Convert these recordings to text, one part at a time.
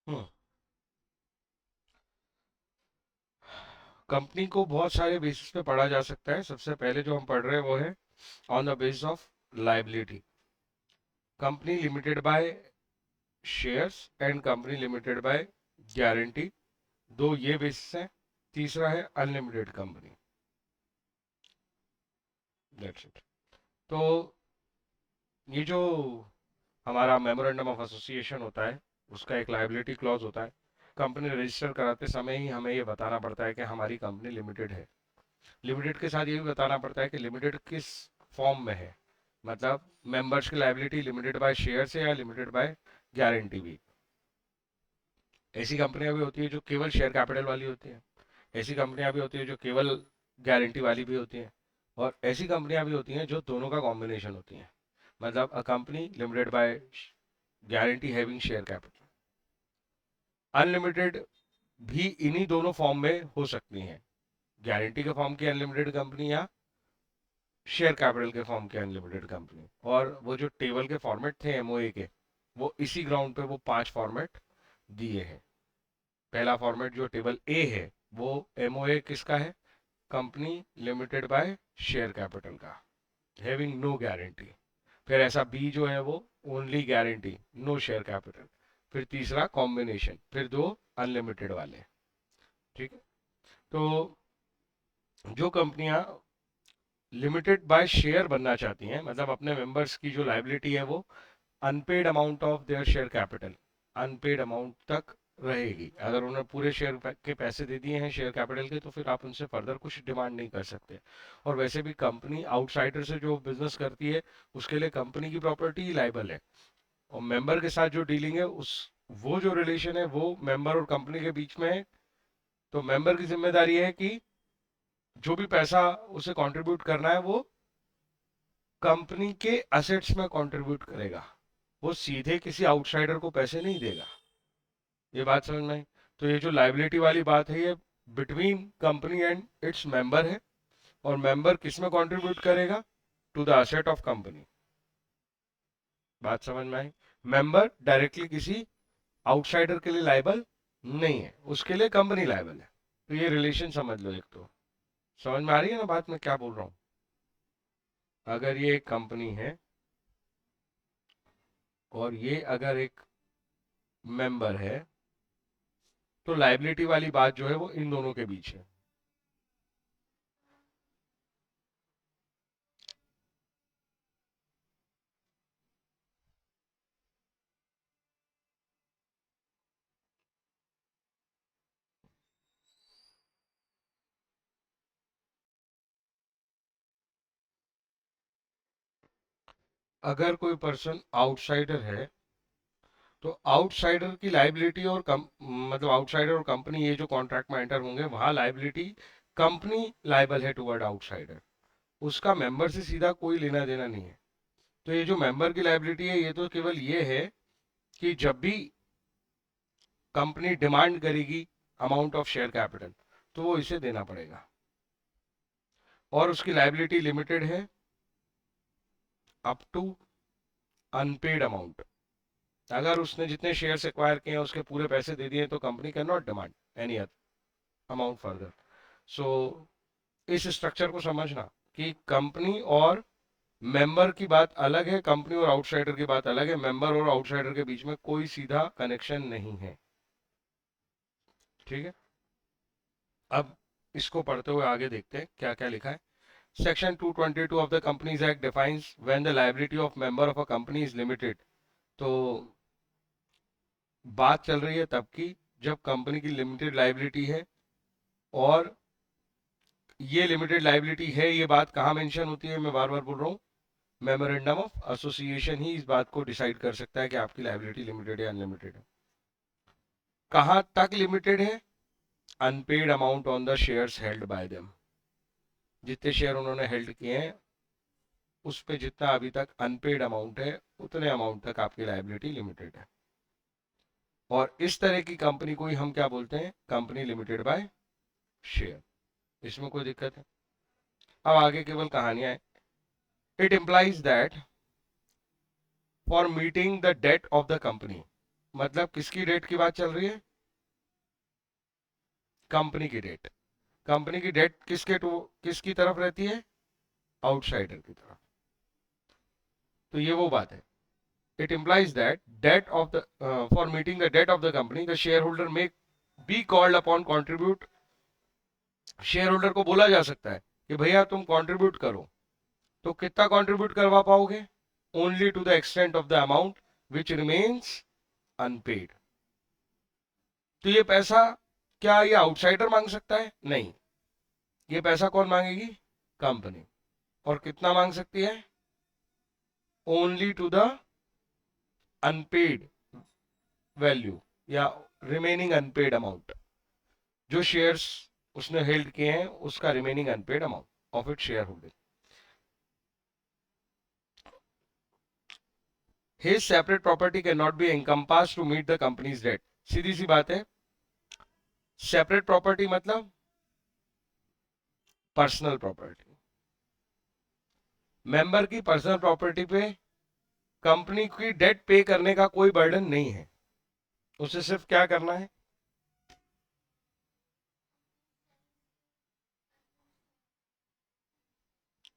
हम्म company को बहुत सारे बेसिस पे पढ़ा जा सकता है। सबसे पहले जो हम पढ़ रहे हैं वो है on the basis of liability. Company limited by shares and company limited by guarantee, दो ये बेसिस हैं। तीसरा है अनलिमिटेड कंपनी। That's it. तो ये जो हमारा मेमोरेंडम ऑफ एसोसिएशन होता है उसका एक लायबिलिटी क्लॉज होता है। कंपनी रजिस्टर कराते समय ही हमें ये बताना पड़ता है कि हमारी कंपनी लिमिटेड है। लिमिटेड के साथ ये भी बताना पड़ता है कि लिमिटेड किस फॉर्म में है। मतलब मेंबर्स की लायबिलिटी लिमिटेड बाय शेयर से या लिमिटेड बाय गारंटी भी। ऐसी कंपनियां भी होती है जो केवल शेयर कैपिटल वाली होती है। ऐसी कंपनियां भी होती है जो केवल गारंटी वाली भी होती हैं। और ऐसी कंपनियां भी होती हैं जो दोनों का कॉम्बिनेशन होती हैं। मतलब a company limited by guarantee having share capital. Unlimited भी इन्हीं दोनों फॉर्म में हो सकती हैं। गारंटी के फॉर्म की अनलिमिटेड कंपनी या शेयर कैपिटल के फॉर्म की अनलिमिटेड कंपनी। और वो जो टेबल के फॉर्मेट थे एमओए के, वो इसी ग्राउंड पे वो 5 फॉर्मेट दिए हैं। पहला फॉर्मेट जो टेबल ए है वो एमओए किसका है? Company limited by share capital का, हैविंग नो गारंटी। फिर ऐसा बी जो है वो only guarantee no share capital. फिर तीसरा कॉम्बिनेशन, फिर दो अनलिमिटेड वाले। ठीक है। तो जो कंपनियां लिमिटेड बाय शेयर बनना चाहती हैं, मतलब अपने मेंबर्स की जो लाइबिलिटी है वो unpaid amount of their share capital, unpaid amount तक रहेगी। अगर उन्होंने पूरे शेयर के पैसे दे दिए हैं शेयर कैपिटल के, तो फिर आप उनसे फर्दर कुछ डिमांड नहीं कर सकते। और वैसे भी कंपनी आउटसाइडर से जो बिजनेस करती है उसके लिए कंपनी की प्रॉपर्टी ही लाइबल है। और मेंबर के साथ जो डीलिंग है उस वो जो रिलेशन है वो मेंबर और कंपनी के बीच में है। तो मेंबर की जिम्मेदारी है कि जो भी पैसा उसे कंट्रीब्यूट करना है वो कंपनी के असेट्स में कंट्रीब्यूट करेगा। वो सीधे किसी आउटसाइडर को पैसे नहीं देगा। ये बात समझ में आई? तो ये जो लाइबिलिटी वाली बात है ये between company and its member है। और मेंबर किस में कंट्रीब्यूट करेगा? To the asset of company. बात समझ में आई? मेंबर डायरेक्टली किसी आउटसाइडर के लिए लाइबल नहीं है, उसके लिए कंपनी लाइबल है। तो ये रिलेशन समझ लो एक तो। समझ में आ रही है ना बात मैं क्या बोल रहा हूँ? अगर ये एक कंपनी है और ये अगर एक मेंबर है, तो लाइबिलिटी वाली बात जो है वो इन दोनों के बीच है। अगर कोई पर्सन आउटसाइडर है तो आउटसाइडर की लाइबिलिटी और मतलब आउटसाइडर और कंपनी ये जो कॉन्ट्रैक्ट में एंटर होंगे वहां लाइबिलिटी कंपनी लाइबल है टुवर्ड आउटसाइडर। उसका मेंबर से सीधा कोई लेना देना नहीं है। तो ये जो मेंबर की लाइबिलिटी है ये तो केवल ये है कि जब भी कंपनी डिमांड करेगी अमाउंट ऑफ शेयर कैपिटल तो वो इसे देना पड़ेगा। और उसकी लाइबिलिटी लिमिटेड है अप टू अनपेड अमाउंट। अगर उसने जितने शेयर्स एक्वायर किए हैं उसके पूरे पैसे दे दिए तो company cannot demand any amount further. So इस स्ट्रक्चर को समझना कि कंपनी और मेंबर की बात अलग है, कंपनी और आउटसाइडर की बात अलग है। मेंबर और आउटसाइडर के बीच में कोई सीधा कनेक्शन नहीं है। ठीक है। अब इसको पढ़ते हुए आगे देखते हैं क्या क्या लिखा है। Section 222 of the companies act defines when the liability of member of a company is limited. तो बात चल रही है तब की जब कंपनी की लिमिटेड लायबिलिटी है। और ये लिमिटेड लायबिलिटी है ये बात कहाँ मेंशन होती है? मैं बार बार बोल रहा हूँ, मेमोरेंडम ऑफ एसोसिएशन ही इस बात को डिसाइड कर सकता है कि आपकी लायबिलिटी लिमिटेड है अनलिमिटेड है। कहाँ तक लिमिटेड है? Unpaid amount on the shares held by them. जितने शेयर उन्होंने हेल्ड किए हैं उस पे जितना अभी तक अनपेड अमाउंट है उतने अमाउंट तक आपकी लायबिलिटी लिमिटेड है। और इस तरह की कंपनी को ही हम क्या बोलते हैं? Company limited by share. इसमें कोई दिक्कत है? अब आगे केवल कहानियां हैं। It implies that for meeting the debt of the company, मतलब किसकी डेट की बात चल रही है? कंपनी की डेट। कंपनी की डेट किसकी तरफ रहती है? आउटसाइडर की तरफ। तो ये वो बात है। It implies that debt of the for meeting the debt of the company, the shareholder may be called upon contribute। Share holder को बोला जा सकता है कि भैया तुम कंट्रीब्यूट करो। तो कितना कंट्रीब्यूट करवा पाओगे? Only to the extent of the amount which remains unpaid. तो ये पैसा क्या ये आउटसाइडर मांग सकता है? नहीं। ये पैसा कौन मांगेगी? कंपनी। और कितना मांग सकती है? Only to the unpaid value या रिमेनिंग अनपेड अमाउंट। जो शेयर्स उसने हेल्ड किए हैं उसका remaining unpaid amount of it share holding. His separate property cannot be encompassed to meet the company's debt। सीधी सी बात है। सेपरेट प्रॉपर्टी मतलब पर्सनल प्रॉपर्टी। मेंबर की पर्सनल प्रॉपर्टी पे कंपनी की डेट पे करने का कोई बर्डन नहीं है। उसे सिर्फ क्या करना है?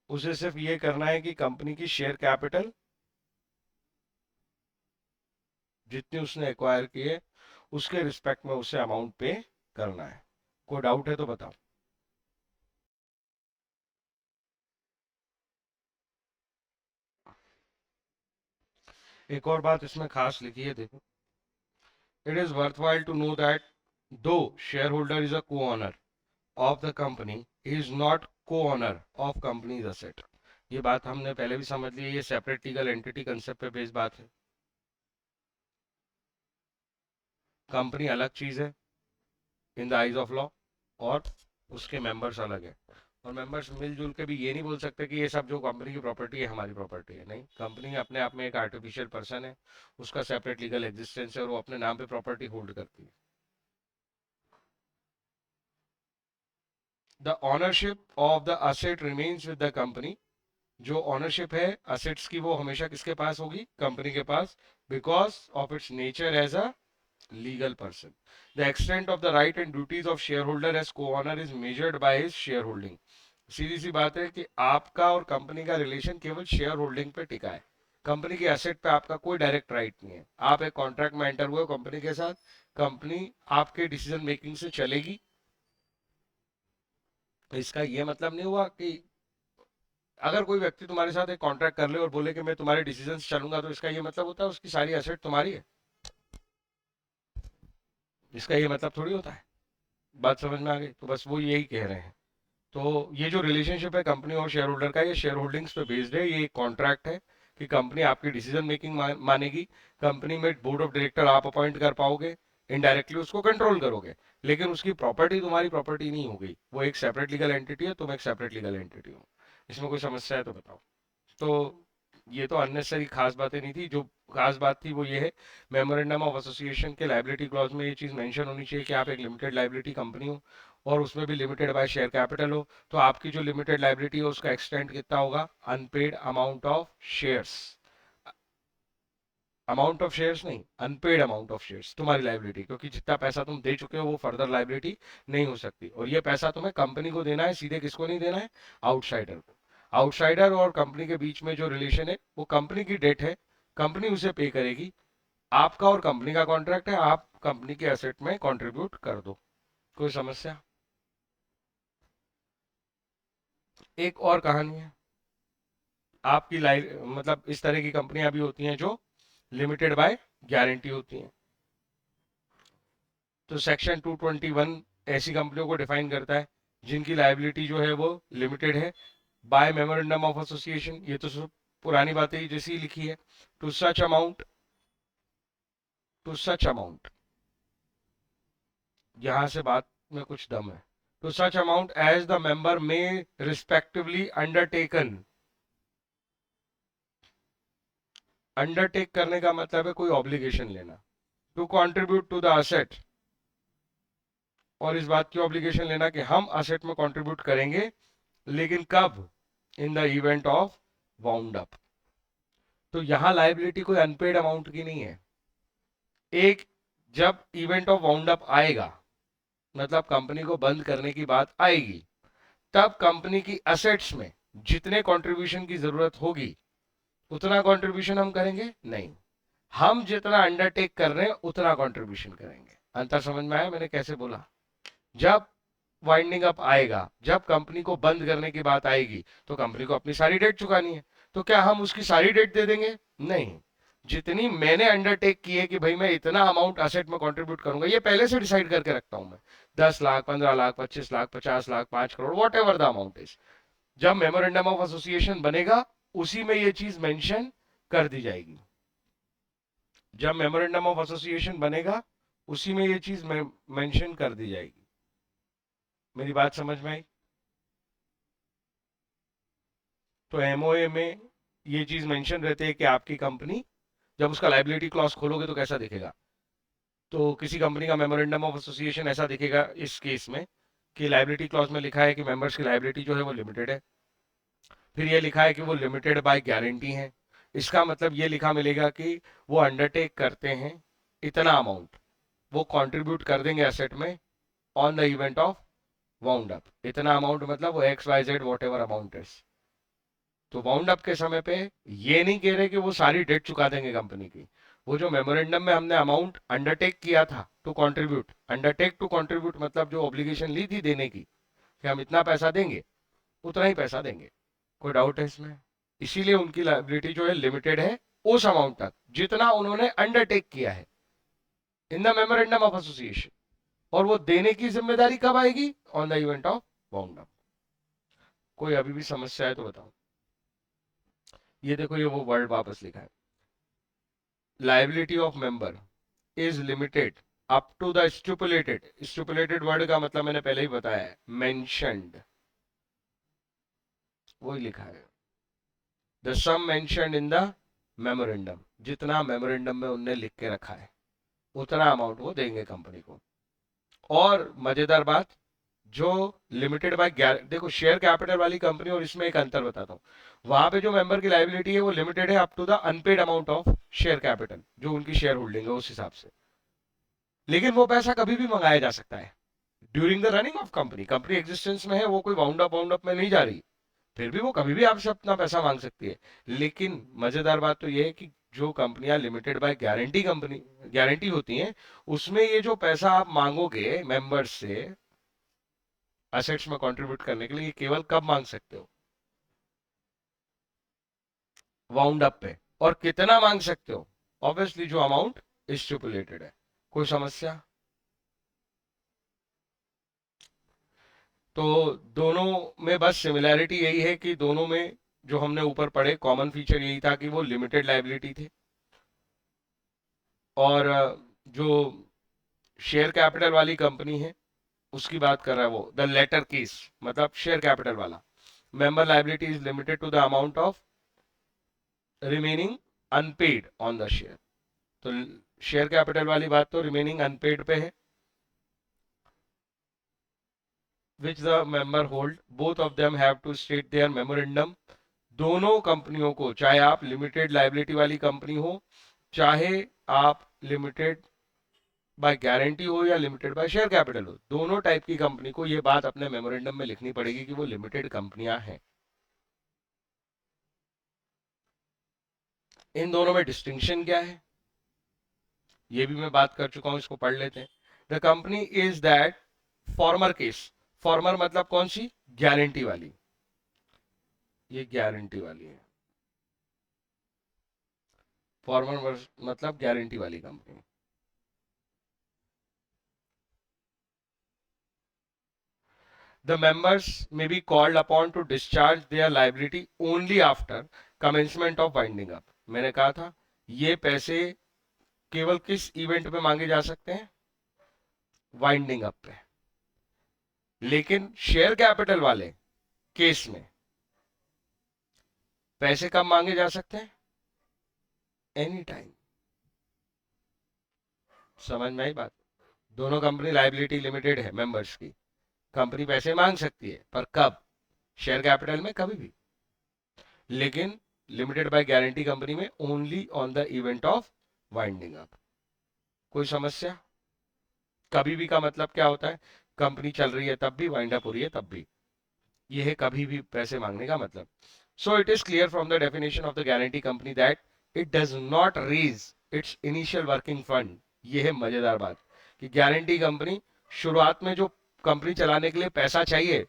उसे सिर्फ ये करना है कि कंपनी की शेयर कैपिटल जितनी उसने एक्वायर की है उसके रिस्पेक्ट में उसे अमाउंट पे करना है। कोई डाउट है तो बताओ। एक और बात इसमें खास लिखी है, देखो। It is worthwhile to know that though shareholder is a co owner of the company, is not co owner of company's asset. ये बात हमने पहले भी समझ ली है, ये सेपरेट लीगल एंटिटी कंसेप्ट पे बेस्ड बात है। कंपनी अलग चीज है in the eyes of law, और उसके मेंबर्स अलग है। और मेंबर्स मिलजुल के भी ये नहीं बोल सकते कि ये सब जो कंपनी की प्रॉपर्टी है हमारी प्रॉपर्टी है। नहीं, कंपनी अपने आप में एक आर्टिफिशियल पर्सन है, उसका सेपरेट लीगल एग्जिस्टेंस है और वो अपने नाम पे प्रॉपर्टी होल्ड करती है। The ownership of the asset remains with the company. जो ऑनरशिप है असेट्स की वो हमेशा किसके पास होगी? कंपनी के पास, because of its nature as a legal person. The extent of the right and duties of shareholder as co owner is measured by his shareholding. सीधी सी बात है कि आपका और कंपनी का रिलेशन केवल शेयर होल्डिंग पे टिका है। कंपनी के एसेट पे आपका कोई डायरेक्ट राइट नहीं है। आप एक कॉन्ट्रैक्ट में एंटर हुए कंपनी के साथ, कंपनी आपके डिसीजन मेकिंग से चलेगी। इसका ये मतलब नहीं हुआ कि अगर कोई व्यक्ति तुम्हारे साथ एक कॉन्ट्रैक्ट कर ले और बोले कि मैं तुम्हारे डिसीजन से चलूंगा, तो इसका ये मतलब होता है उसकी सारी एसेट तुम्हारी है? इसका ये मतलब थोड़ी होता है। बात समझ में आ गई? तो बस वो यही कह रहे हैं। तो ये जो रिलेशनशिप है कंपनी और शेयर होल्डर का, ये शेयर होल्डिंग्स पे बेस्ड है। ये एक कॉन्ट्रैक्ट है कि कंपनी आपकी डिसीजन मेकिंग मानेगी। कंपनी में बोर्ड ऑफ डायरेक्टर आप अपॉइंट कर पाओगे, इनडायरेक्टली उसको कंट्रोल करोगे, लेकिन उसकी प्रॉपर्टी तुम्हारी प्रॉपर्टी नहीं हो गई। वो एक सेपरेट लीगल एंटिटी है, तुम एक सेपरेट लीगल एंटिटी हो। इसमें कोई समस्या है तो बताओ। तो ये तो अननेसेसरी खास बातें नहीं थी। जो खास बात थी वो ये है, मेमोरेंडम ऑफ एसोसिएशन के लाइबिलिटी क्लॉज में ये चीज मेंशन होनी चाहिए कि आप एक लिमिटेड लाइबिलिटी कंपनी हो और उसमें भी लिमिटेड बाय शेयर कैपिटल हो। तो आपकी जो लिमिटेड लाइबिलिटी है उसका एक्सटेंट कितना होगा? Unpaid amount of shares. Amount of shares नहीं, अनपेड अमाउंट ऑफ शेयर्स तुम्हारी लाइबिलिटी, क्योंकि जितना पैसा तुम दे चुके हो वो फर्दर लाइबिलिटी नहीं हो सकती। और ये पैसा तुम्हें कंपनी को देना है, सीधे किसको नहीं देना है? आउटसाइडर को। आउटसाइडर और कंपनी के बीच में जो रिलेशन है वो कंपनी की डेट है, कंपनी उसे पे करेगी। आपका और कंपनी का कॉन्ट्रैक्ट है, आप कंपनी के एसेट में कंट्रीब्यूट कर दो। कोई समस्या? एक और कहानी है। आपकी लाइफ मतलब इस तरह की कंपनियां भी होती हैं जो लिमिटेड बाय गारंटी होती हैं। तो सेक्शन 221 ऐसी कंपनियों को डिफाइन करता है जिनकी लाइबिलिटी जो है वो लिमिटेड है बाय मेमोरेंडम ऑफ एसोसिएशन। ये तो सब पुरानी बातें ही जैसी लिखी है। To such amount, to such amount, यहां से बात में कुछ दम है। To such amount as the member may respectively undertaken. Undertake करने का मतलब है कोई ऑब्लिगेशन लेना। To contribute to the asset, और इस बात की ऑब्लिगेशन लेना कि हम असेट में कंट्रीब्यूट करेंगे, लेकिन कब? इन the event of wound up. तो यहां लाइबिलिटी कोई अनपेड अमाउंट की नहीं है। एक जब इवेंट ऑफ वाउंड अप आएगा, मतलब कंपनी को बंद करने की बात आएगी, तब कंपनी की असेट्स में जितने कंट्रीब्यूशन की जरूरत होगी उतना कंट्रीब्यूशन हम करेंगे नहीं, हम जितना अंडरटेक कर रहे हैं उतना कंट्रीब्यूशन करेंगे। अंतर समझ में आया मैंने कैसे बोला? जब वाइंडिंग अप आएगा, जब कंपनी को बंद करने की बात आएगी, तो कंपनी को अपनी सारी डेट चुकानी है, तो क्या हम उसकी सारी डेट दे देंगे? नहीं, जितनी मैंने अंडरटेक की है कि भाई मैं इतना अमाउंट असेट में कंट्रीब्यूट करूंगा, ये पहले से डिसाइड करके रखता हूं मैं, 10 lakh, 15 lakh, 25 lakh, 50 lakh, 5 crore, what ever the amount is. जब मेमोरेंडम ऑफ एसोसिएशन बनेगा उसी में ये चीज मेंशन कर दी जाएगी। जब मेमोरेंडम ऑफ एसोसिएशन बनेगा उसी में ये चीज मेंशन कर दी जाएगी। मेरी बात समझ में आई? तो एमओए में ये चीज मेंशन रहती है कि आपकी कंपनी, जब उसका लाइबिलिटी क्लॉज खोलोगे तो कैसा दिखेगा, तो किसी कंपनी का मेमोरेंडम ऑफ एसोसिएशन ऐसा दिखेगा इस केस में कि लाइबिलिटी क्लॉज में लिखा है कि मेंबर्स की लाइबिलिटी जो है वो लिमिटेड है, फिर ये लिखा है कि वो लिमिटेड बाय गारंटी है। इसका मतलब ये लिखा मिलेगा कि वो अंडरटेक करते हैं इतना अमाउंट, वो कंट्रीब्यूट कर देंगे एसेट में on the event of wound up. इतना अमाउंट मतलब वो X Y Z whatever amount is. तो वाउंड अप के समय पे ये नहीं कह रहे कि वो सारी डेट चुका देंगे कंपनी की, वो जो मेमोरेंडम में हमने अमाउंट अंडरटेक किया था to contribute, undertake to contribute मतलब जो ऑब्लिगेशन ली थी देने की कि हम इतना पैसा देंगे, उतना ही पैसा देंगे। कोई डाउट है इसमें? इसीलिए उनकी लाइबिलिटी जो है लिमिटेड है उस अमाउंट तक जितना उन्होंने अंडरटेक किया है in the memorandum of association, और वो देने की जिम्मेदारी कब आएगी? On the event of wound up. कोई अभी भी समस्या है तो बताओ। ये देखो, ये वो वर्ड वापस लिखा है, liability of member is limited up to the stipulated. Stipulated word का मतलब मैंने पहले ही बताया है, मेंशन्ड, वही लिखा है, the sum mentioned in the memorandum, जितना मेमोरेंडम में उनने लिख के रखा है उतना अमाउंट वो देंगे कंपनी को। और मजेदार बात, जो लिमिटेड बाय, देखो शेयर कैपिटल वाली कंपनी और इसमें एक अंतर बताता हूँ, वहां पे जो मेंबर की लाइबिलिटी है वो लिमिटेड है up to the unpaid amount of share capital, जो उनकी शेयर होल्डिंग है उस हिसाब से, लेकिन वो पैसा कभी भी मंगाया जा सकता है during the running of company. Company existence में है, वो कोई वाउंड अप में नहीं जा रही, फिर भी वो कभी भी आपसे अपना पैसा मांग सकती है। लेकिन मजेदार बात तो ये है कि जो कंपनियां limited by guarantee company, guarantee होती हैं, उसमें ये जो पैसा आप मांगोगे मेंबर्स से असेट्स में कंट्रीब्यूट करने के लिए, ये केवल कब मांग सकते हो? वाउंड अप पे। और कितना मांग सकते हो? ऑब्वियसली जो अमाउंट स्टिपुलेटेड है। कोई समस्या? तो दोनों में बस सिमिलैरिटी यही है कि दोनों में जो हमने ऊपर पढ़े कॉमन फीचर यही था कि वो लिमिटेड लाइबिलिटी थे, और जो शेयर कैपिटल वाली कंपनी है उसकी बात कर रहा है वो, द लेटर केस मतलब शेयर कैपिटल वाला, member liability is limited to the amount of remaining unpaid on the share. तो शेयर कैपिटल वाली बात तो रिमेनिंग अनपेड पे है, which the member hold, both of them have to state their memorandum. दोनों कंपनियों को, चाहे आप लिमिटेड लाइबिलिटी वाली कंपनी हो, चाहे आप लिमिटेड बाय गारंटी हो या लिमिटेड बाय शेयर कैपिटल हो, दोनों टाइप की कंपनी को ये बात अपने मेमोरेंडम में लिखनी पड़ेगी कि वो लिमिटेड कंपनियां हैं। इन दोनों में डिस्टिंक्शन क्या है ये भी मैं बात कर चुका हूं, इसको पढ़ लेते हैं। The company is that farmer case, farmer मतलब कौन सी? गारंटी वाली, ये गारंटी वाली है, फॉर्मर मतलब गारंटी वाली company. The members may be called upon to discharge their liability only after commencement of winding up। मैंने कहा था ये पैसे केवल किस इवेंट पे मांगे जा सकते हैं? वाइंडिंग अप पे। लेकिन शेयर कैपिटल वाले केस में पैसे कब मांगे जा सकते हैं? Any time. समझ में आई बात? दोनों कंपनी लाइबिलिटी लिमिटेड है मेंबर्स की, कंपनी पैसे मांग सकती है, पर कब? शेयर कैपिटल में कभी भी, लेकिन लिमिटेड बाय गारंटी कंपनी में only on the event of winding up. कोई समस्या? कभी भी का मतलब क्या होता है? कंपनी चल रही है तब भी, वाइंड अप हो रही है तब भी। ये है कभी भी पैसे मांगने का मतलब। So it is clear from the definition of the guarantee company that it does not raise its initial working fund. ये है मजेदार बात कि गारंटी कंपनी शुरुआत में जो कंपनी चलाने के लिए पैसा चाहिए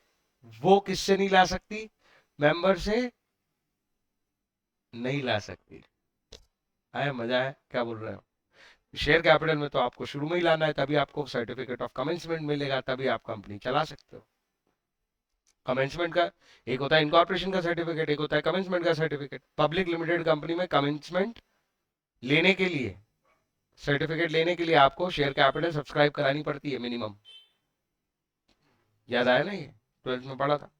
वो किससे नहीं ला सकती? मेंबर से नहीं ला सकती। आया मजा है? क्या बोल रहे हो? शेयर कैपिटल में तो आपको शुरू में ही लाना है, तभी आपको सर्टिफिकेट ऑफ कमेंसमेंट मिलेगा, तभी आप कंपनी चला सकते हो। कमेंसमेंट का एक होता है इनकॉर्पोरेशन का सर्टिफिकेट, एक होता है कमेंसमेंट का सर्टिफिकेट। पब्लिक लिमिटेड कंपनी में कमेंसमेंट लेने के लिए, सर्टिफिकेट लेने के लिए आपको शेयर कैपिटल सब्सक्राइब करानी पड़ती है मिनिमम। याद आया ना? ये 12th में पढ़ा था।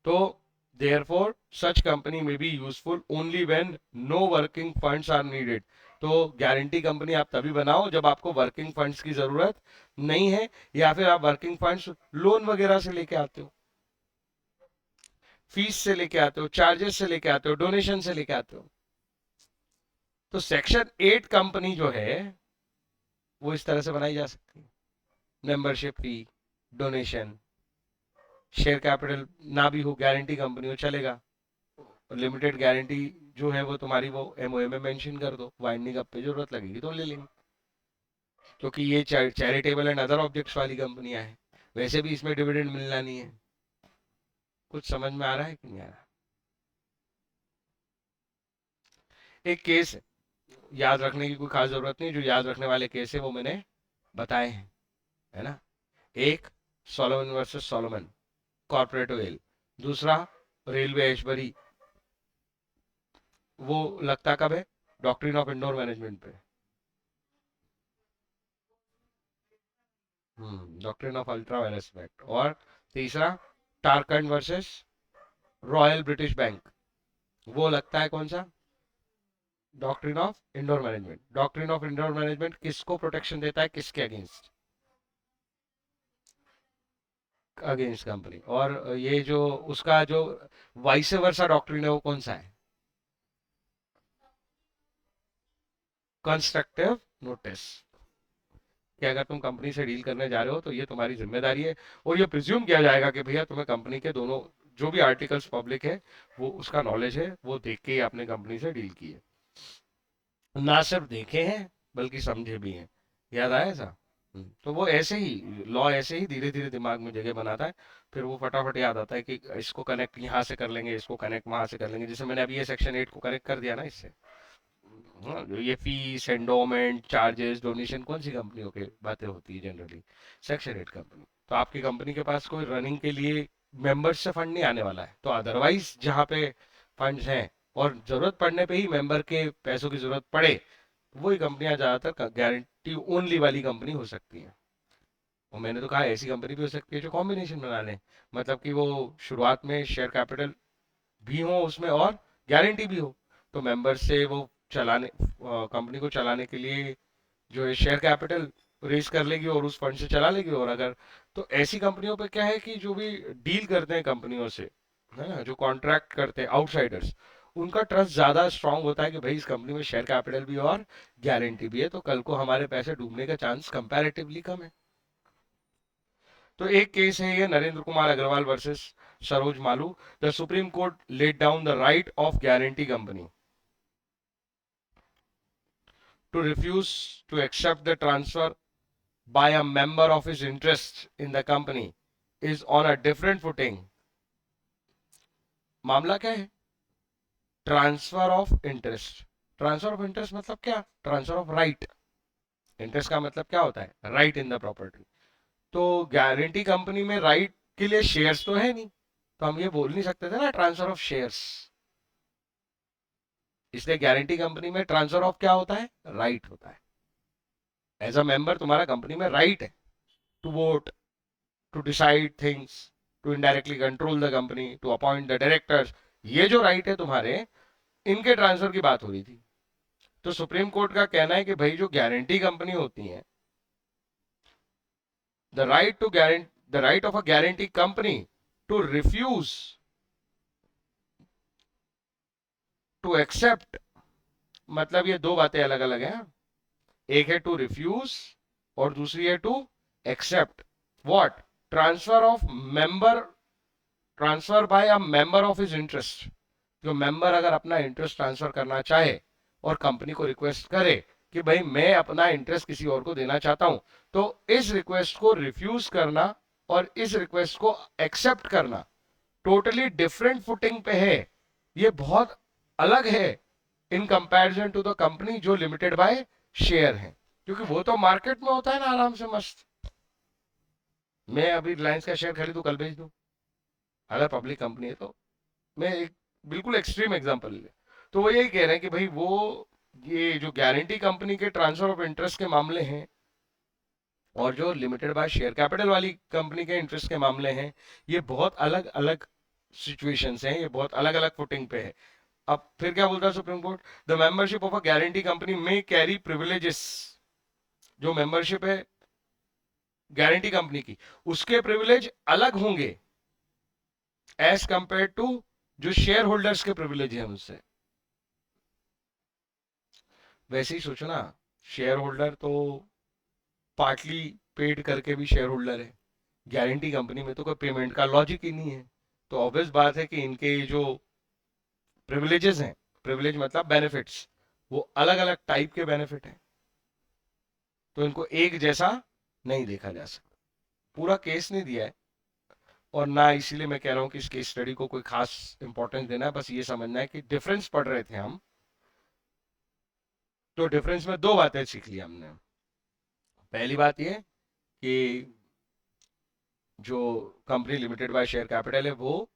तो therefore such company may be useful only when no working funds are needed। तो गारंटी कंपनी आप तभी बनाओ जब आपको वर्किंग फंड्स की जरूरत नहीं है, या फिर आप वर्किंग फंड्स लोन वगैरह से लेके आते हो, फीस से लेके आते हो, चार्जेस से लेके आते हो, डोनेशन से लेके आते हो। तो सेक्शन 8 कंपनी जो है वो इस तरह से बनाई जा सकती है। Membership fee, donation, share capital ना भी हो, गारंटी कंपनी हो चलेगा। लिमिटेड गारंटी जो है वो तुम्हारी वो एमओए में मेंशन कर दो, वाइंडिंग अप पे जरूरत लगेगी तो ले लेंगे, क्योंकि ये चैरिटेबल एंड अदर ऑब्जेक्ट्स वाली कंपनियां हैं। वैसे भी इसमें डिविडेंड मिलना नहीं है। कुछ समझ में आ रहा है कि नहीं आ रहा? एक केस है, याद रखने की कोई खास जरूरत नहीं, जो याद रखने वाले केस है वो मैंने बताए हैं, है ना? एक Solomon versus Solomon, corporate veil. दूसरा रेलवे एशबरी, वो लगता कब है? डॉक्ट्रिन ऑफ इंडोर मैनेजमेंट पे। Doctrine of ultra vires act. और तीसरा टारकंड वर्सेस रॉयल ब्रिटिश बैंक, वो लगता है कौन सा? Doctrine of indoor management. Doctrine of indoor management किसको प्रोटेक्शन देता है? किसके अगेंस्ट? Against company. और ये जो उसका जो वाइस वर्सा डॉक्ट्रिन है वो कौन सा है? कंस्ट्रक्टिव नोटिस, कि अगर तुम कंपनी से डील करने जा रहे हो तो ये तुम्हारी जिम्मेदारी है, और ये प्रिज्यूम किया जाएगा कि भैया तुम्हें कंपनी के दोनों जो भी आर्टिकल्स पब्लिक है वो उसका नॉलेज है, वो देख के ही आपने कंपनी से डील की है। ना सिर्फ देखे हैं बल्कि समझे भी हैं। याद आया ऐसा? तो वो ऐसे ही लॉ ऐसे ही धीरे धीरे दिमाग में जगह बनाता है, फिर वो फटाफट याद आता है कि इसको कनेक्ट यहाँ से कर लेंगे, इसको कनेक्ट वहां से कर लेंगे। जैसे मैंने अभी ये सेक्शन 8 को कनेक्ट कर दिया ना इससे। हाँ, ये फीस, एंडोमेंट, चार्जेस, डोनेशन कौन सी कंपनियों की बातें होती है जनरली? Section 8 company. तो आपकी कंपनी के पास कोई रनिंग के लिए मेंबर्स से फंड नहीं आने वाला है, तो अदरवाइज जहाँ पे फंड्स हैं और जरूरत पड़ने पे ही मेंबर के पैसों की जरूरत पड़े, वही कंपनियां ज्यादातर गारंटी ओनली वाली कंपनी हो सकती हैं। और मैंने तो कहा ऐसी कंपनी भी हो सकती है जो कॉम्बिनेशन बना ले, मतलब कि वो शुरुआत में शेयर कैपिटल भी हो उसमें और गारंटी भी हो। तो मेंबर से वो चलाने, कंपनी को चलाने के लिए जो है शेयर कैपिटल रेज कर लेगी और उस फंड से चला लेगी। और अगर तो ऐसी कंपनियों पे क्या है कि जो भी डील करते हैं कंपनियों से, है ना, जो कॉन्ट्रैक्ट करते हैं आउटसाइडर्स, उनका ट्रस्ट ज्यादा स्ट्रांग होता है कि भाई इस कंपनी में शेयर कैपिटल भी है और गारंटी भी है, तो कल को हमारे पैसे डूबने का चांस कंपैरेटिवली कम है। तो एक केस है ये Narendra Kumar Agarwal versus Saroj Malu. The Supreme Court laid down the right of guarantee company to refuse to accept the transfer by a member of his interest in the company is on a different footing। मामला क्या है? Transfer of interest. Transfer of interest मतलब क्या? Transfer of right. Interest का मतलब क्या होता है? Right in the property. तो गारंटी कंपनी में राइट के लिए शेयर्स तो है नहीं, तो हम ये बोल नहीं सकते थे ना ट्रांसफर ऑफ शेयर्स। इसलिए गारंटी कंपनी में ट्रांसफर ऑफ क्या होता है? राइट होता है। एज अ मेंबर तुम्हारा कंपनी में राइट है to vote, to decide things, to indirectly control the company, to appoint the directors। ये जो राइट है तुम्हारे, इनके ट्रांसफर की बात हो रही थी। तो सुप्रीम कोर्ट का कहना है कि भाई जो गारंटी कंपनी होती है, the right to guarantee, the right of a guarantee company to refuse to accept, मतलब ये दो बातें अलग अलग हैं। एक है टू रिफ्यूज और दूसरी है to accept what, transfer of member, transfer by a member of his interest. जो मेंबर अगर अपना इंटरेस्ट ट्रांसफर करना चाहे और कंपनी को रिक्वेस्ट करे कि भाई मैं अपना इंटरेस्ट किसी और को देना चाहता हूं, तो इस रिक्वेस्ट को रिफ्यूज करना और इस रिक्वेस्ट को एक्सेप्ट करना टोटली डिफरेंट फुटिंग पे है। ये बहुत अलग है in comparison to the company जो लिमिटेड बाय शेयर है, क्योंकि वो तो मार्केट में होता है ना आराम से मस्त। मैं अभी रिलायंस का शेयर खरीदूं कल बेच दूं, अगर पब्लिक कंपनी है तो। मैं एक बिल्कुल एक्सट्रीम एग्जांपल ले, तो वो यही कह रहे हैं कि भाई वो ये जो गारंटी कंपनी के ट्रांसफर ऑफ इंटरेस्ट के मामले हैं और जो लिमिटेड बाय शेयर कैपिटल वाली कंपनी के इंटरेस्ट के मामले हैं, ये बहुत अलग अलग सिचुएशंस हैं, ये बहुत अलग अलग फुटिंग पे है। अब फिर क्या बोलता है supreme court, the membership of a guarantee company में कैरी प्रिविलेजेस। जो मेंबरशिप है गारंटी कंपनी की, उसके प्रिविलेज अलग होंगे एज कंपेयर टू जो शेयर होल्डर्स के प्रिविलेज है उनसे। वैसे ही सोचो ना, शेयर होल्डर तो पार्टली पेड करके भी शेयर होल्डर है, गारंटी कंपनी में तो कोई पेमेंट का लॉजिक ही नहीं है। तो ऑब्वियस बात है कि इनके जो प्रिविलेजेस हैं, प्रिविलेज मतलब बेनिफिट्स, वो अलग अलग टाइप के बेनिफिट हैं, तो इनको एक जैसा नहीं देखा जा सकता। पूरा केस नहीं दिया है और ना इसीलिए मैं कह रहा हूं कि इस केस स्टडी को कोई खास इंपॉर्टेंस देना है, बस ये समझना है कि डिफरेंस पढ़ रहे थे हम, तो डिफरेंस में दो बातें सीख ली हमने। पहली बात ये कि जो company limited by share capital है, वो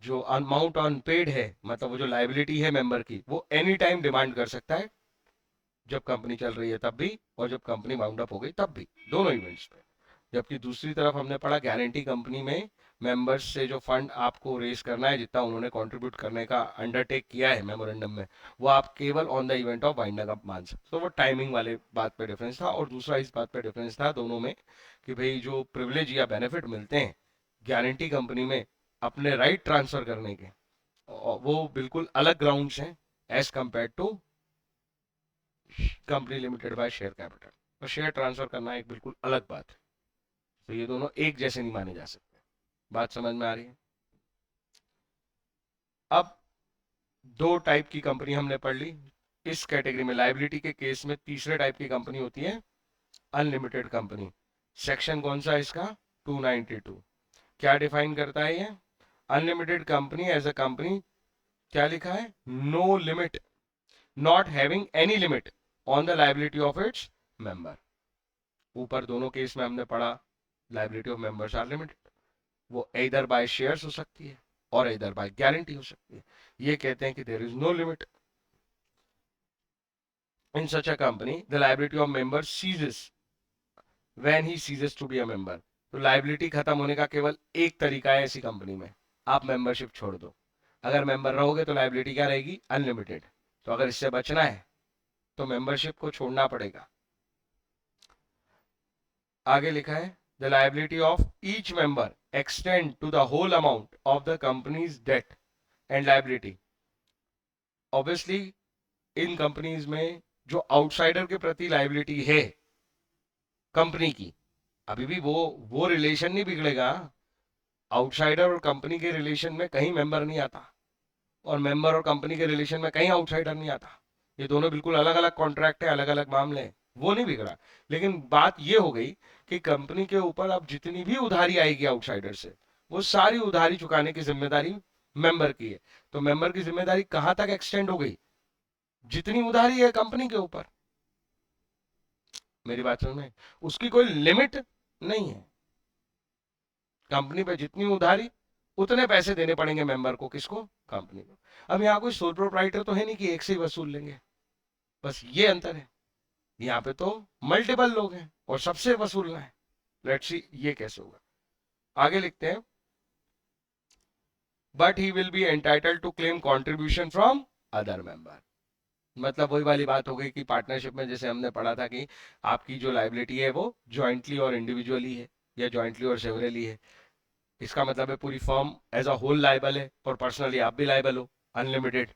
जो अमाउंट अनपेड है, मतलब वो जो लाइबिलिटी है मेंबर की, वो एनी टाइम डिमांड कर सकता है, जब कंपनी चल रही है तब भी और जब कंपनी वाउंड अप हो गई तब भी, दोनों इवेंट्स पे। जबकि दूसरी तरफ हमने पढ़ा गारंटी कंपनी में मेंबर्स से जो फंड आपको रेस करना है, जितना उन्होंने कंट्रीब्यूट करने का अंडरटेक किया है मेमोरेंडम में, वो आप केवल on the event of winding up मान सकते। तो वो टाइमिंग वाले बात पे डिफरेंस था, और दूसरा इस बात पे डिफरेंस था दोनों में कि भाई जो प्रिविलेज या बेनिफिट मिलते हैं गारंटी कंपनी में अपने राइट ट्रांसफर करने के, वो बिल्कुल अलग ग्राउंड्स हैं as compare to company limited by share capital. और शेयर ट्रांसफर करना एक बिल्कुल अलग बात है, तो ये दोनों एक जैसे नहीं माने जा सकते। बात समझ में आ रही है? अब दो टाइप की कंपनी हमने पढ़ ली इस कैटेगरी में। लाइबिलिटी के केस में तीसरे टाइप की कंपनी होती है अनलिमिटेड कंपनी। सेक्शन कौन सा है इसका? 292। क्या डिफाइन करता है ये? Unlimited company as a company, क्या लिखा है? No limit, not having any limit on the liability of its member. ऊपर दोनों केस में हमने पढ़ा liability of members are limited, वो इधर बाय शेयर्स हो सकती है और इधर बाय गारंटी हो सकती है। ये कहते हैं कि there is no limit in such a company, the liability of member ceases when he ceases to be a member. तो लाइबिलिटी खत्म होने का केवल एक तरीका है ऐसी कंपनी में, आप मेंबरशिप छोड़ दो। अगर मेंबर रहोगे तो लाइबिलिटी क्या रहेगी? अनलिमिटेड। तो अगर इससे बचना है तो मेंबरशिप को छोड़ना पड़ेगा। आगे लिखा है the liability of each member extend to the whole amount of the company's debt and liability. Obviously in companies में जो आउटसाइडर के प्रति लाइबिलिटी है कंपनी की, अभी भी वो रिलेशन नहीं बिगड़ेगा। आउटसाइडर और कंपनी के रिलेशन में कहीं मेंबर नहीं आता, और मेंबर और कंपनी के रिलेशन में कहीं आउटसाइडर नहीं आता। ये दोनों बिल्कुल अलग अलग कॉन्ट्रैक्ट है, अलग अलग मामले हैं, वो नहीं बिगड़ा। लेकिन बात ये हो गई कि कंपनी के ऊपर अब जितनी भी उधारी आएगी आउटसाइडर से, वो सारी उधारी चुकाने की जिम्मेदारी मेंबर की है। तो मेंबर की जिम्मेदारी कहां तक एक्सटेंड हो गई? जितनी उधारी है कंपनी के ऊपर। मेरी बात समझ में? उसकी कोई लिमिट नहीं है। कंपनी पे जितनी उधारी, उतने पैसे देने पड़ेंगे मेंबर को। किसको? कंपनी को। अब यहाँ कोई सोल प्रोप्राइटर तो है नहीं कि एक से ही वसूल लेंगे, बस ये अंतर है। यहाँ पे तो मल्टीपल लोग हैं और सबसे वसूलना है। लेट्स सी ये कैसे होगा। आगे लिखते हैं, but he will be entitled to claim contribution from other member. मतलब वही वाली बात हो गई कि पार्टनरशिप में जैसे हमने पढ़ा था कि आपकी जो लाइबिलिटी है वो ज्वाइंटली और इंडिविजुअली है या ज्वाइंटली और सेवरली है। इसका मतलब है पूरी firm as a whole liable है और पर्सनली आप भी लाइबल हो, अनलिमिटेड।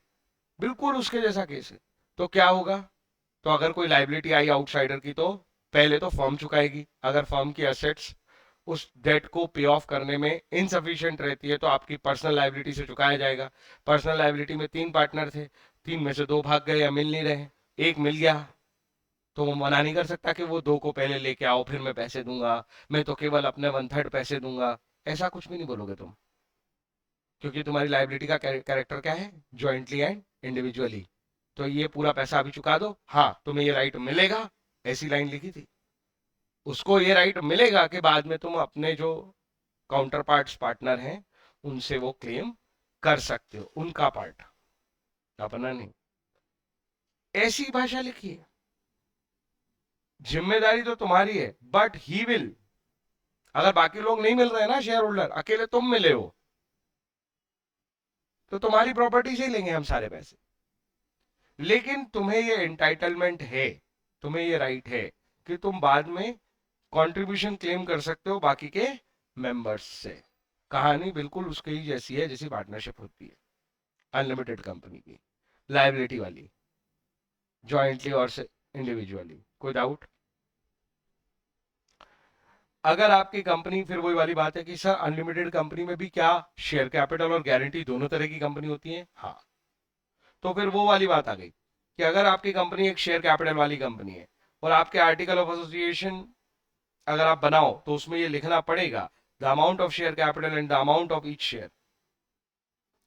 बिल्कुल उसके जैसा केस है। तो क्या होगा? तो अगर कोई लाइबिलिटी आई आउटसाइडर की तो पहले तो फर्म चुकाएगी। अगर फर्म की एसेट्स उस डेट को पे ऑफ करने में इनसफिशिएंट रहती है तो आपकी पर्सनल लाइबिलिटी से चुकाया जाएगा। पर्सनल लाइबिलिटी में 3 पार्टनर थे, 3 में से 2 भाग गए या मिल नहीं रहे, एक मिल गया, तो वो मना नहीं कर सकता कि वो 2 को पहले लेके आओ फिर मैं पैसे दूंगा, मैं तो केवल अपने 1/3 पैसे दूंगा। ऐसा कुछ भी नहीं बोलोगे तुम, क्योंकि तुम्हारी लाइबिलिटी का कैरेक्टर क्या है, ज्वाइंटली एंड इंडिविजुअली। तो ये पूरा पैसा अभी चुका दो, हाँ तुम्हें ये राइट मिलेगा, ऐसी लाइन लिखी थी। उसको ये राइट मिलेगा कि बाद में तुम अपने जो काउंटर पार्ट्स पार्टनर हैं उनसे वो क्लेम कर सकते हो, उनका पार्ट, अपना नहीं। ऐसी भाषा लिखी है। जिम्मेदारी तो तुम्हारी है, बट ही विल, अगर बाकी लोग नहीं मिल रहे ना शेयर होल्डर, अकेले तुम मिले हो, तो तुम्हारी प्रॉपर्टी से ही लेंगे हम सारे पैसे। लेकिन तुम्हें ये एंटाइटलमेंट है, तुम्हें ये राइट है कि तुम बाद में कंट्रीब्यूशन क्लेम कर सकते हो बाकी के मेंबर्स से। कहानी बिल्कुल उसके ही जैसी है जैसी पार्टनरशिप होती है अनलिमिटेड कंपनी की, लाइबिलिटी वाली, जॉइंटली और से इंडिविजुअली। कोई डाउट? अगर आपकी कंपनी, फिर वही वाली बात है कि सर अनलिमिटेड कंपनी में भी क्या शेयर कैपिटल और गारंटी दोनों तरह की कंपनी होती है? हाँ। तो फिर वो वाली बात आ गई कि अगर आपकी कंपनी एक शेयर कैपिटल वाली कंपनी है और आपके आर्टिकल ऑफ एसोसिएशन अगर आप बनाओ तो उसमें ये लिखना पड़ेगा the amount of share capital and the amount of each share,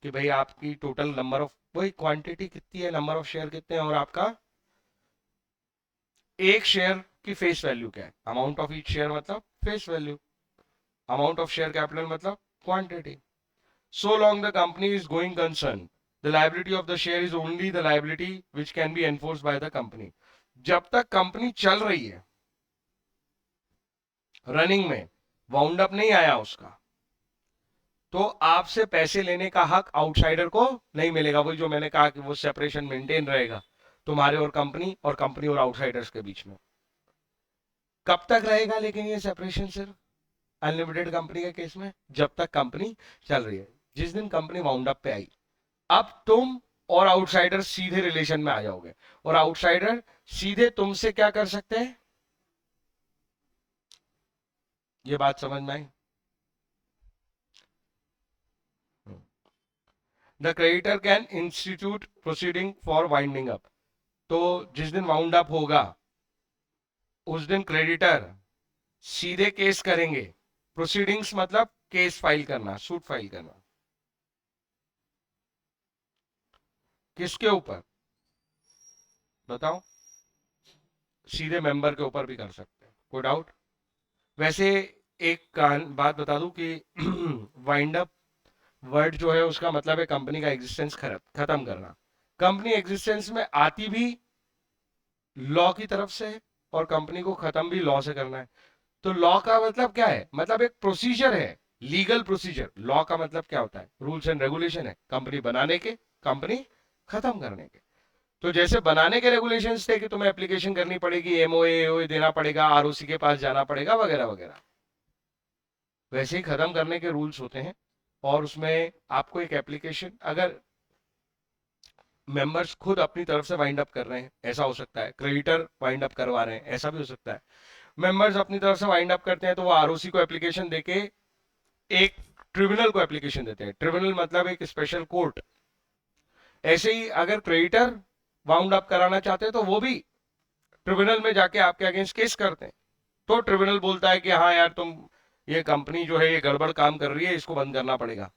कि भाई आपकी टोटल नंबर ऑफ, वही क्वांटिटी कितनी है, नंबर ऑफ शेयर कितने हैं, और आपका एक शेयर की फेस वैल्यू क्या है। अमाउंट ऑफ ईच शेयर मतलब face value, amount of share capital मतलब quantity. So long the company is going concern, the liability of the share is only the liability which can be enforced by the company. जब तक company चल रही है, running में, wound up नहीं आया उसका, तो आपसे पैसे लेने का हक आउटसाइडर को नहीं मिलेगा। वही जो मैंने कहा कि वो सेपरेशन मेंटेन रहेगा तुम्हारे और कंपनी और आउटसाइडर्स के बीच में। कब तक रहेगा लेकिन ये सेपरेशन सिर्फ अनलिमिटेड कंपनी के केस में? जब तक कंपनी चल रही है। जिस दिन कंपनी वाउंड अप पे आई, अब तुम और आउटसाइडर सीधे रिलेशन में आ जाओगे, और आउटसाइडर सीधे तुमसे क्या कर सकते हैं? ये बात समझ में आई? The creditor can institute proceeding for winding up. तो जिस दिन वाउंड अप होगा उस दिन क्रेडिटर सीधे केस करेंगे। प्रोसीडिंग्स मतलब केस फाइल करना, सूट फाइल करना। किसके ऊपर बताओ? सीधे मेंबर के ऊपर भी कर सकते हैं। कोई डाउट? वैसे एक बात बता दूं कि वाइंड अप वर्ड जो है उसका मतलब है कंपनी का एग्जिस्टेंस खत्म करना। कंपनी एग्जिस्टेंस में आती भी लॉ की तरफ से है और कंपनी को खत्म भी लॉ से करना है। तो लॉ का मतलब क्या है? मतलब एक प्रोसीजर है, लीगल प्रोसीजर। लॉ का मतलब क्या होता है? रूल्स एंड रेगुलेशन है, कंपनी बनाने के, कंपनी खत्म करने के। तो जैसे बनाने के रेगुलेशंस थे कि तुम्हें एप्लीकेशन करनी पड़ेगी, एमओए देना पड़ेगा, आरओसी के पास जाना पड़ेगा, वगैरह वगैरह, वैसे ही खत्म करने के रूल्स होते हैं। और उसमें आपको एक एप्लीकेशन, अगर मेंबर्स खुद अपनी तरफ से वाइंड अप कर रहे हैं ऐसा हो सकता है, क्रेडिटर वाइंड अप करवा रहे हैं ऐसा भी हो सकता है, मेंबर्स अपनी तरफ से वाइंड अप करते हैं तो वो आरओसी को एप्लीकेशन देके एक ट्रिब्यूनल को एप्लीकेशन देते हैं। ट्रिब्यूनल मतलब एक स्पेशल कोर्ट। ऐसे ही अगर क्रेडिटर वाउंड अप कराना चाहते हैं तो वो भी ट्रिब्यूनल में जाके आपके अगेंस्ट केस करते हैं। तो ट्रिब्यूनल बोलता है कि हाँ यार तुम, ये कंपनी जो है ये गड़बड़ काम कर रही है, इसको बंद करना पड़ेगा।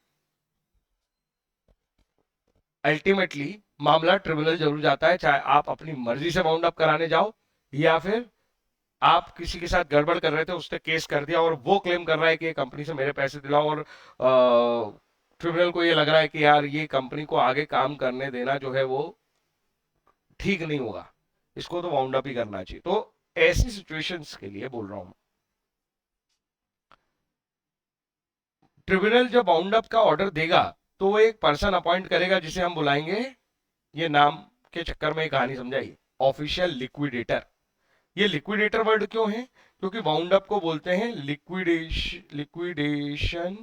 अल्टीमेटली मामला ट्रिब्यूनल जरूर जाता है, चाहे आप अपनी मर्जी से वाउंड अप कराने जाओ या फिर आप किसी के साथ गड़बड़ कर रहे थे, उसने केस कर दिया और वो क्लेम कर रहा है कि ये कंपनी से मेरे पैसे दिलाओ, और ट्रिब्यूनल को ये लग रहा है कि यार ये कंपनी को आगे काम करने देना जो है वो ठीक नहीं होगा, इसको तो वाउंड अप ही करना चाहिए। तो ऐसी सिचुएशंस के लिए बोल रहा हूं, ट्रिब्यूनल जब वाउंड अप का ऑर्डर देगा तो वो एक पर्सन अपॉइंट करेगा जिसे हम बुलाएंगे, ये नाम के चक्कर में कहानी समझाइए, ऑफिशियल लिक्विडेटर। ये लिक्विडेटर वर्ड क्यों है? क्योंकि वाउंड अप को बोलते हैं लिक्विडेशन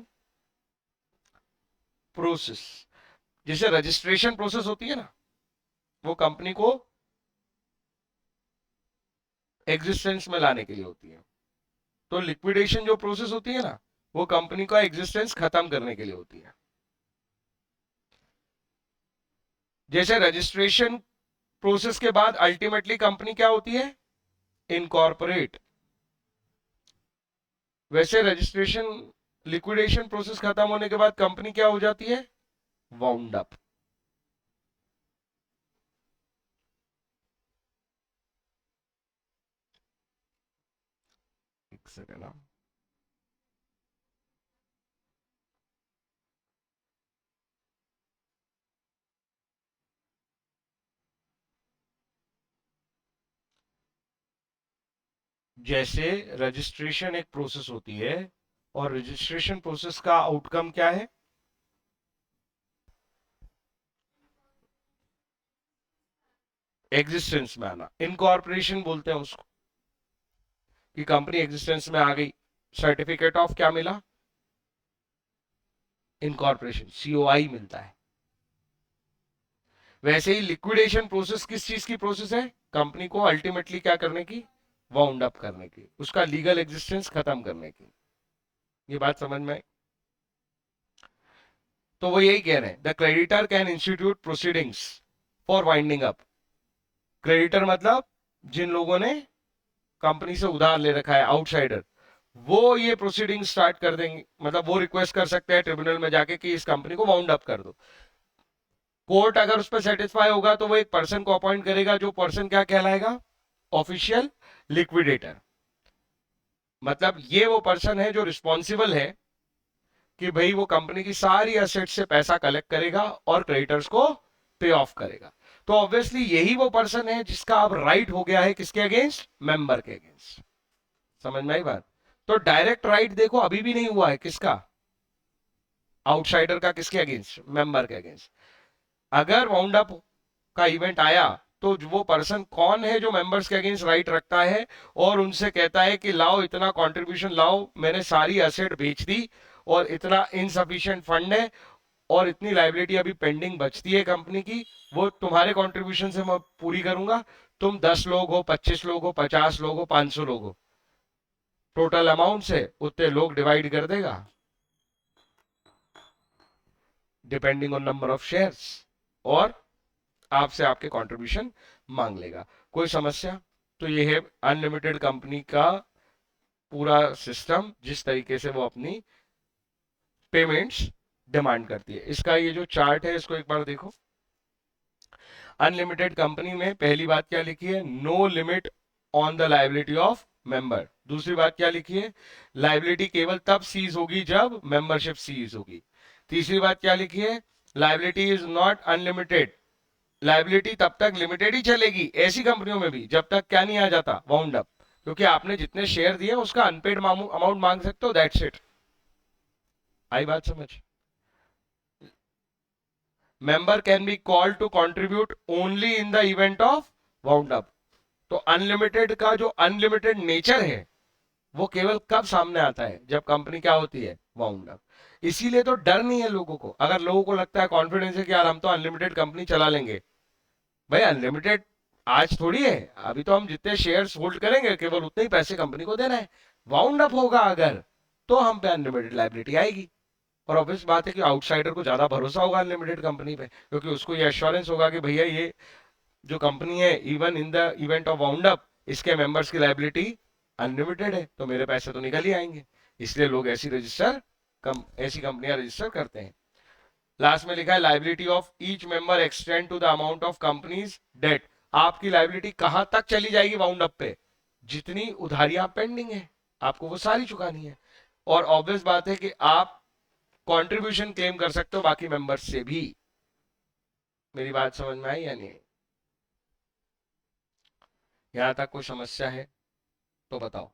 प्रोसेस। जैसे रजिस्ट्रेशन प्रोसेस होती है ना, वो कंपनी को एग्जिस्टेंस में लाने के लिए होती है। तो लिक्विडेशन जो प्रोसेस होती है ना, वो कंपनी का एग्जिस्टेंस खत्म करने के लिए होती है। जैसे रजिस्ट्रेशन प्रोसेस के बाद अल्टीमेटली कंपनी क्या होती है? इनकॉर्पोरेट। वैसे रजिस्ट्रेशन लिक्विडेशन प्रोसेस खत्म होने के बाद कंपनी क्या हो जाती है? Wound up. एक सेकेंड। जैसे रजिस्ट्रेशन एक प्रोसेस होती है, और रजिस्ट्रेशन प्रोसेस का आउटकम क्या है? एग्जिस्टेंस में आना। इनकॉर्पोरेशन बोलते हैं उसको, कि कंपनी एग्जिस्टेंस में आ गई। सर्टिफिकेट ऑफ क्या मिला? इनकॉर्पोरेशन, सीओआई मिलता है। वैसे ही लिक्विडेशन प्रोसेस किस चीज की प्रोसेस है? कंपनी को अल्टीमेटली क्या करने की? वाउंड अप करने की, उसका लीगल एग्जिस्टेंस खत्म करने की। ये बात समझ में आई? तो वो यही कह रहे हैं, the creditor can institute proceedings for winding up. Creditor मतलब जिन लोगों ने कंपनी से उधार ले रखा है, आउटसाइडर, वो ये प्रोसीडिंग स्टार्ट कर देंगे। मतलब वो रिक्वेस्ट कर सकते हैं ट्रिब्यूनल में जाके कि इस कंपनी को वाउंड अप कर दो। कोर्ट अगर उस पर सेटिस्फाई होगा तो वो एक पर्सन को अपॉइंट करेगा, जो पर्सन क्या कहलाएगा? Official liquidator. मतलब ये वो पर्सन है जो रिस्पॉन्सिबल है कि भाई वो कंपनी की सारी एसेट से पैसा कलेक्ट करेगा और क्रेडिटर्स को पे ऑफ करेगा। तो ऑब्वियसली यही वो पर्सन है जिसका अब राइट हो गया है किसके अगेंस्ट? मेंबर के अगेंस्ट। समझ में आई बात? तो डायरेक्ट राइट देखो अभी भी नहीं हुआ है, किसका? आउटसाइडर का। किसके अगेंस्ट? मेंबर के अगेंस्ट। अगर वाउंड अप का इवेंट आया तो वो पर्सन कौन है जो मेंबर्स के अगेंस्ट राइट रखता है और उनसे कहता है कि लाओ इतना कंट्रीब्यूशन लाओ, मैंने सारी एसेट बेच दी और इतना इनसफिशिएंट फंड है और इतनी लाइबिलिटी अभी पेंडिंग बचती है कंपनी की, वो तुम्हारे कंट्रीब्यूशन से मैं पूरी करूंगा। तुम 10 लोग हो, 25 लोग हो, 50 लोग हो, 500 लोग हो, टोटल अमाउंट से उतने लोग डिवाइड कर देगा depending on number of shares, और आपसे आपके कंट्रीब्यूशन मांग लेगा। कोई समस्या? तो ये है अनलिमिटेड कंपनी का पूरा सिस्टम, जिस तरीके से वो अपनी पेमेंट्स डिमांड करती है। इसका ये जो चार्ट है इसको एक बार देखो। अनलिमिटेड कंपनी में पहली बात क्या लिखी है? No limit on the liability of member. दूसरी बात क्या लिखी है? लाइबिलिटी केवल तब सीज होगी जब मेंबरशिप सीज होगी। तीसरी बात क्या लिखी है? Liability is not unlimited. Liability तब तक लिमिटेड ही चलेगी ऐसी कंपनियों में भी जब तक क्या नहीं आ जाता? Wound up. क्योंकि आपने जितने शेयर दिए उसका अनपेड अमाउंट मांग सकते हो, दैट्स इट। आई बात समझ? Member can be called to contribute only in the event of wound up. तो अनलिमिटेड का जो अनलिमिटेड नेचर है वो केवल कब सामने आता है? जब कंपनी क्या होती है? Wound up. इसीलिए तो डर नहीं है लोगों को। अगर लोगों को लगता है, कॉन्फिडेंस है कि यार हम तो अनलिमिटेड कंपनी चला लेंगे, भाई अनलिमिटेड आज थोड़ी है। अभी तो हम जितने शेयर्स होल्ड करेंगे केवल उतने ही पैसे कंपनी को देना है। वाउंड अप होगा अगर, तो हम पे अनलिमिटेड लाइबिलिटी आएगी। और ऑब्वियस बात है कि आउटसाइडर को ज्यादा भरोसा होगा अनलिमिटेड कंपनी पे, क्योंकि उसको ये एश्योरेंस होगा कि भैया ये जो कंपनी है, even in the event of wound up, इसके मेंबर्स की लाइबिलिटी अनलिमिटेड है, तो मेरे पैसे तो निकल ही आएंगे। इसलिए लोग ऐसी कंपनियां रजिस्टर करते हैं। लास्ट में लिखा है liability of each member extend to the amount of company's debt. आपकी लाइबिलिटी कहां तक चली जाएगी वाउंड अप पे? जितनी उधारियां पेंडिंग है आपको वो सारी चुकानी है। और ऑब्वियस बात है कि आप कंट्रीब्यूशन क्लेम कर सकते हो बाकी मेंबर्स से भी। मेरी बात समझ में आई या नहीं? यहां तक कोई समस्या है तो बताओ।